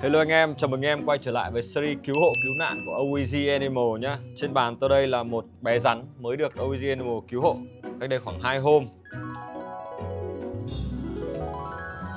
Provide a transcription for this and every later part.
Hello anh em, chào mừng anh em quay trở lại với series cứu hộ cứu nạn của OEG Animal nhé. Trên bàn tôi đây là một bé rắn mới được OEG Animal cứu hộ cách đây khoảng 2 hôm.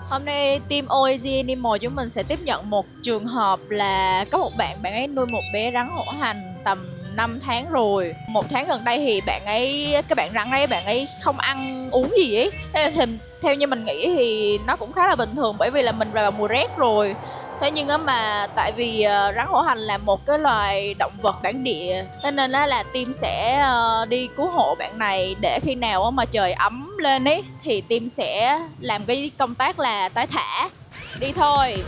Hôm nay team OAG Animal chúng mình sẽ tiếp nhận một trường hợp là có một bạn ấy nuôi một bé rắn hổ hành tầm 5 tháng rồi. Một tháng gần đây thì cái bạn rắn ấy bạn ấy không ăn uống gì ấy. Thế thì theo như mình nghĩ thì nó cũng khá là bình thường, bởi vì là mình vào mùa rét rồi. Thế nhưng mà tại vì rắn hổ hành là một cái loài động vật bản địa, cho nên là team sẽ đi cứu hộ bạn này, để khi nào mà trời ấm lên ấy thì team sẽ làm cái công tác là tái thả. Đi thôi.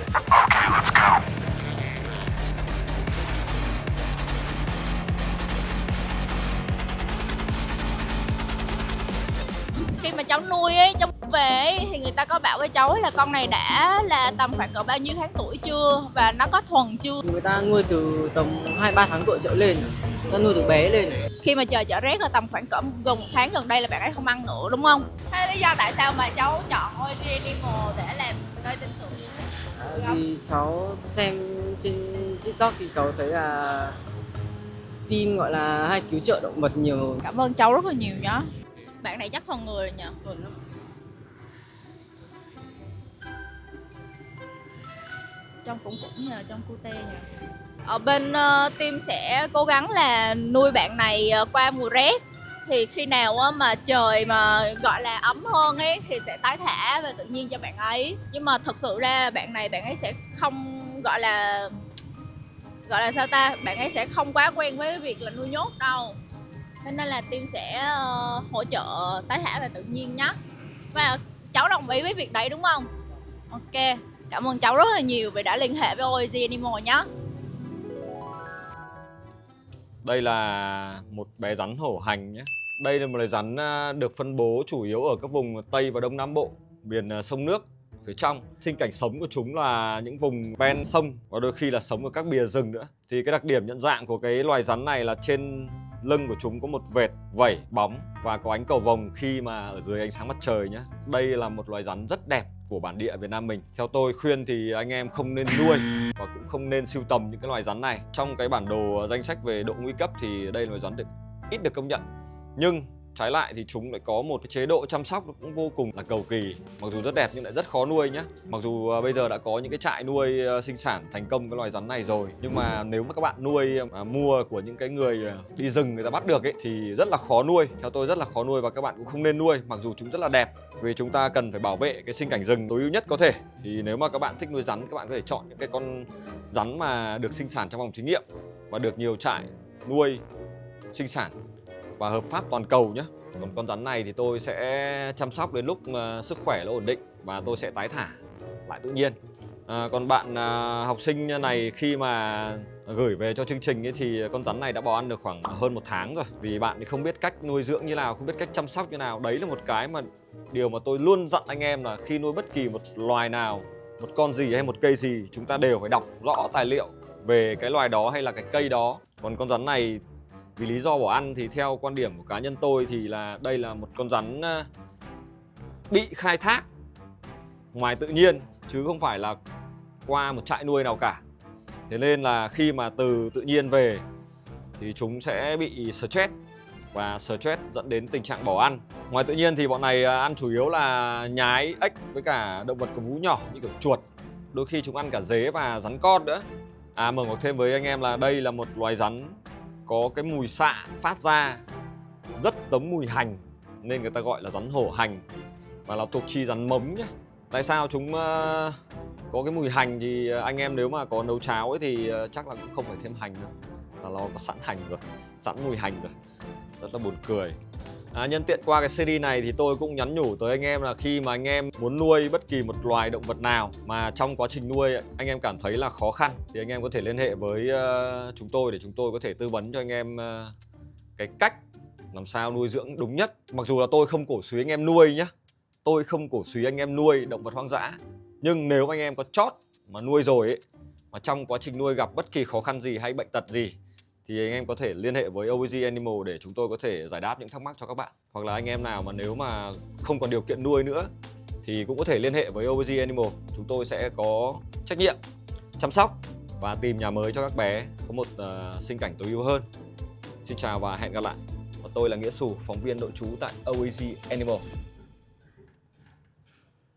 Khi mà cháu nuôi ấy, cháu về ấy, thì người ta có bảo với cháu là con này đã là tầm khoảng cỡ bao nhiêu tháng tuổi chưa, và nó có thuần chưa. Người ta nuôi từ tầm 2-3 tháng tuổi trở lên, người ta nuôi từ bé lên. Khi mà trời trở rét là tầm khoảng cỡ gần một tháng gần đây là bạn ấy không ăn nữa, đúng không? Thế lý do tại sao mà cháu chọn OG Animal để làm nơi tin tưởng? Vì cháu xem trên TikTok thì cháu thấy là team gọi là hay cứu trợ động vật nhiều. Cảm ơn cháu rất là nhiều nhá. Bạn này chắc thuần người nhỉ? Thuần lắm. Trong cũng nhờ, trong cute nhờ. Ở bên team sẽ cố gắng là nuôi bạn này qua mùa rét. Thì khi nào mà trời mà gọi là ấm hơn ấy thì sẽ tái thả về tự nhiên cho bạn ấy. Nhưng mà thật sự ra là bạn ấy sẽ không gọi là sao ta, bạn ấy sẽ không quá quen với việc là nuôi nhốt đâu. Nên là team sẽ hỗ trợ tái thả về tự nhiên nhé. Và cháu đồng ý với việc đấy đúng không? Ok, cảm ơn cháu rất là nhiều vì đã liên hệ với OAG Animal nhé. Đây là một bé rắn hổ hành nhé. Đây là một loài rắn được phân bố chủ yếu ở các vùng Tây và Đông Nam Bộ, miền sông nước phía trong. Sinh cảnh sống của chúng là những vùng ven sông và đôi khi là sống ở các bìa rừng nữa. Thì cái đặc điểm nhận dạng của cái loài rắn này là trên lưng của chúng có một vệt vảy bóng và có ánh cầu vồng khi mà ở dưới ánh sáng mặt trời nhé. Đây là một loài rắn rất đẹp của bản địa Việt Nam mình. Theo tôi khuyên thì anh em không nên nuôi và cũng không nên sưu tầm những cái loài rắn này. Trong cái bản đồ danh sách về độ nguy cấp thì đây là loài rắn ít được công nhận. Nhưng trái lại thì chúng lại có một cái chế độ chăm sóc nó cũng vô cùng là cầu kỳ. Mặc dù rất đẹp nhưng lại rất khó nuôi nhé. Mặc dù bây giờ đã có những cái trại nuôi sinh sản thành công cái loài rắn này rồi, nhưng mà nếu mà các bạn nuôi mua của những cái người đi rừng người ta bắt được ấy thì rất là khó nuôi. Theo tôi rất là khó nuôi và các bạn cũng không nên nuôi, mặc dù chúng rất là đẹp. Vì chúng ta cần phải bảo vệ cái sinh cảnh rừng tối ưu nhất có thể. Thì nếu mà các bạn thích nuôi rắn, các bạn có thể chọn những cái con rắn mà được sinh sản trong vòng thí nghiệm và được nhiều trại nuôi sinh sản và hợp pháp toàn cầu nhé. Còn con rắn này thì tôi sẽ chăm sóc đến lúc mà sức khỏe nó ổn định và tôi sẽ tái thả lại tự nhiên. Còn bạn học sinh này khi mà gửi về cho chương trình ấy thì con rắn này đã bỏ ăn được khoảng hơn 1 tháng rồi. Vì bạn thì không biết cách nuôi dưỡng như nào, không biết cách chăm sóc như nào. Đấy là một cái mà điều mà tôi luôn dặn anh em là khi nuôi bất kỳ một loài nào, một con gì hay một cây gì, chúng ta đều phải đọc rõ tài liệu về cái loài đó hay là cái cây đó. Còn con rắn này vì lý do bỏ ăn thì theo quan điểm của cá nhân tôi thì là đây là một con rắn bị khai thác ngoài tự nhiên chứ không phải là qua một trại nuôi nào cả. Thế nên là khi mà từ tự nhiên về thì chúng sẽ bị stress và stress dẫn đến tình trạng bỏ ăn. Ngoài tự nhiên thì bọn này ăn chủ yếu là nhái, ếch với cả động vật có vú nhỏ như kiểu chuột. Đôi khi chúng ăn cả dế và rắn con nữa. Mở ngoặc thêm với anh em là đây là một loài rắn có cái mùi xạ phát ra rất giống mùi hành nên người ta gọi là rắn hổ hành và là thuộc chi rắn mống nhé. Tại sao chúng có cái mùi hành thì anh em nếu mà có nấu cháo ấy thì chắc là cũng không phải thêm hành đâu, là nó có sẵn hành rồi, sẵn mùi hành rồi, rất là buồn cười. Nhân tiện qua cái series này thì tôi cũng nhắn nhủ tới anh em là khi mà anh em muốn nuôi bất kỳ một loài động vật nào mà trong quá trình nuôi anh em cảm thấy là khó khăn thì anh em có thể liên hệ với chúng tôi để chúng tôi có thể tư vấn cho anh em cái cách làm sao nuôi dưỡng đúng nhất. Mặc dù là tôi không cổ suý anh em nuôi nhé, tôi không cổ suý anh em nuôi động vật hoang dã, nhưng nếu anh em có chót mà nuôi rồi ấy, mà trong quá trình nuôi gặp bất kỳ khó khăn gì hay bệnh tật gì thì anh em có thể liên hệ với OEG Animal để chúng tôi có thể giải đáp những thắc mắc cho các bạn. Hoặc là anh em nào mà nếu mà không còn điều kiện nuôi nữa thì cũng có thể liên hệ với OEG Animal. Chúng tôi sẽ có trách nhiệm chăm sóc và tìm nhà mới cho các bé có một sinh cảnh tối ưu hơn. Xin chào và hẹn gặp lại. Và tôi là Nghĩa Xù, phóng viên nội trú tại OAG Animal.